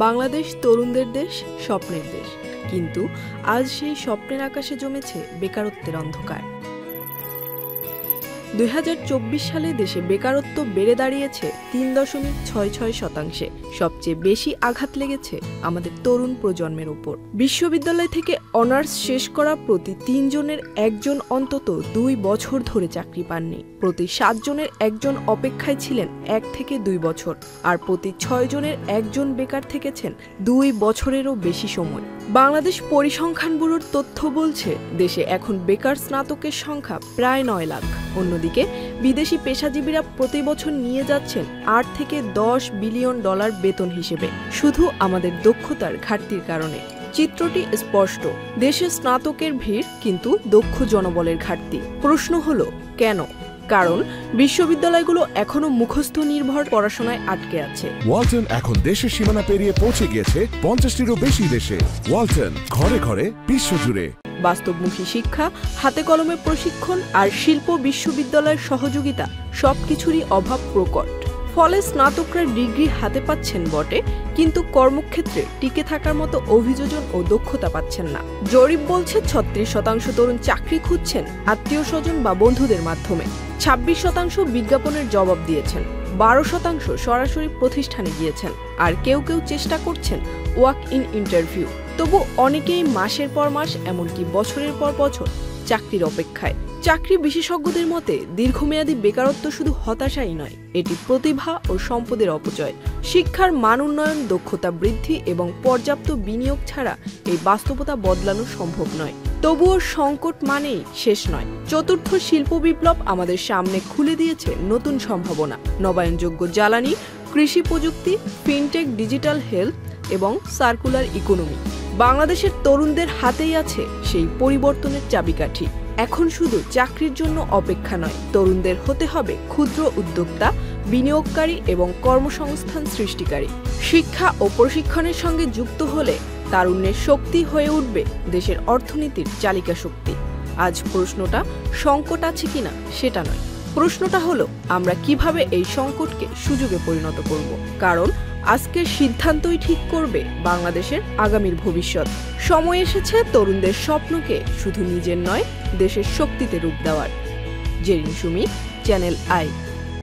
বাংলাদেশ তরুণদের দেশ, স্বপ্নের দেশ। কিন্তু আজ সেই স্বপ্নের আকাশে জমেছে বেকারত্বের অন্ধকার। ২০২৪ সালে দেশে বেকারত্ব বেড়ে দাঁড়িয়েছে ৩.৬৬%। সবচেয়ে বেশি আঘাত লেগেছে আমাদের তরুণ প্রজন্মের উপর। বিশ্ববিদ্যালয় থেকে অনার্স শেষ করা প্রতি ৩ জনের একজন অন্তত ২ বছর ধরে চাকরি পাননি। প্রতি ৭ জনের একজন অপেক্ষায় ছিলেন ১ থেকে ২ বছর, আর প্রতি ৬ জনের একজন বেকার থেকেছেন ২ বছরেরও বেশি সময়। বাংলাদেশ পরিসংখ্যান ব্যুরোর তথ্য বলছে দেশে এখন বেকার স্নাতকের সংখ্যা প্রায় ৯ লাখ। অন্যদিকে বিদেশি পেশাজীবীরা প্রতি বছর নিয়ে যাচ্ছেন ৮ থেকে ১০ বিলিয়ন ডলার বেতন হিসেবে, শুধু আমাদের দক্ষতার ঘাটতির কারণে। চিত্রটি স্পষ্ট, দেশে স্নাতকের ভিড় কিন্তু দক্ষ জনবলের ঘাটতি। প্রশ্ন হলো কেন? কারণ বিশ্ববিদ্যালয়গুলো এখনো মুখস্থ নির্ভর পড়াশোনায় আটকে আছে। ওয়ালটন এখন দেশের সীমানা পেরিয়ে পৌঁছে গিয়েছে ৫০টিরও বেশি দেশে। ওয়ালটন, ঘরে ঘরে, বিশ্বজুড়ে। বাস্তবমুখী শিক্ষা, হাতে কলমে প্রশিক্ষণ আর শিল্প বিশ্ববিদ্যালয়ের সহযোগিতা সবকিছুরই অভাব প্রকট। ফলে স্নাতকরা ডিগ্রি হাতে পাচ্ছেন বটে, কিন্তু কর্মক্ষেত্রে টিকে থাকার মতো অভিযোজন ও দক্ষতা পাচ্ছেন না। জরিপ বলছে ৩৬% তরুণ চাকরি খুঁজছেন আত্মীয় স্বজন বা বন্ধুদের মাধ্যমে, ২৬% বিজ্ঞাপনের জবাব দিয়েছেন, ১২% সরাসরি প্রতিষ্ঠানে গিয়েছেন, আর কেউ কেউ চেষ্টা করছেন ওয়াক ইন ইন্টারভিউ। তবু অনেকেই মাসের পর মাস, এমনকি বছরের পর বছর চাকরির অপেক্ষায়। চাকরি বিশেষজ্ঞদের মতে দীর্ঘমেয়াদী বেকারত্ব শুধু হতাশাই নয়, এটি প্রতিভা ও সম্পদের অপচয়। শিক্ষার মান উন্নয়ন, দক্ষতা বৃদ্ধি এবং পর্যাপ্ত বিনিয়োগ ছাড়া এই বাস্তবতা বদলানো সম্ভব নয়। তবুও সংকট মানেই শেষ নয়। চতুর্থ শিল্প বিপ্লব আমাদের সামনে খুলে দিয়েছে নতুন সম্ভাবনা। নবায়নযোগ্য জ্বালানি, কৃষি প্রযুক্তি, ফিনটেক, ডিজিটাল হেলথ এবং সার্কুলার ইকোনমি। বাংলাদেশের তরুণদের হাতেই আছে সেই পরিবর্তনের চাবিকাঠি। এখন শুধু চাকরির জন্য অপেক্ষা নয়, তরুণদের হতে হবে ক্ষুদ্র উদ্যোক্তা, বিনিয়োগকারী এবং কর্মসংস্থান সৃষ্টিকারী। শিক্ষা ও প্রশিক্ষণের সঙ্গে যুক্ত হলে তারুণ্যের শক্তি হয়ে উঠবে দেশের অর্থনীতির চালিকা শক্তি। আজ প্রশ্নটা সংকট আছে কিনা সেটা নয়, প্রশ্নটা হলো আমরা কিভাবে এই সংকটকে সুযোগে পরিণত করব। কারণ আজকের সিদ্ধান্তই ঠিক করবে বাংলাদেশের আগামীর ভবিষ্যৎ। সময় এসেছে তরুণদের স্বপ্নকে শুধু নিজের নয়, দেশের শক্তিতে রূপ দেওয়ার। Zerin Sumi, channel I.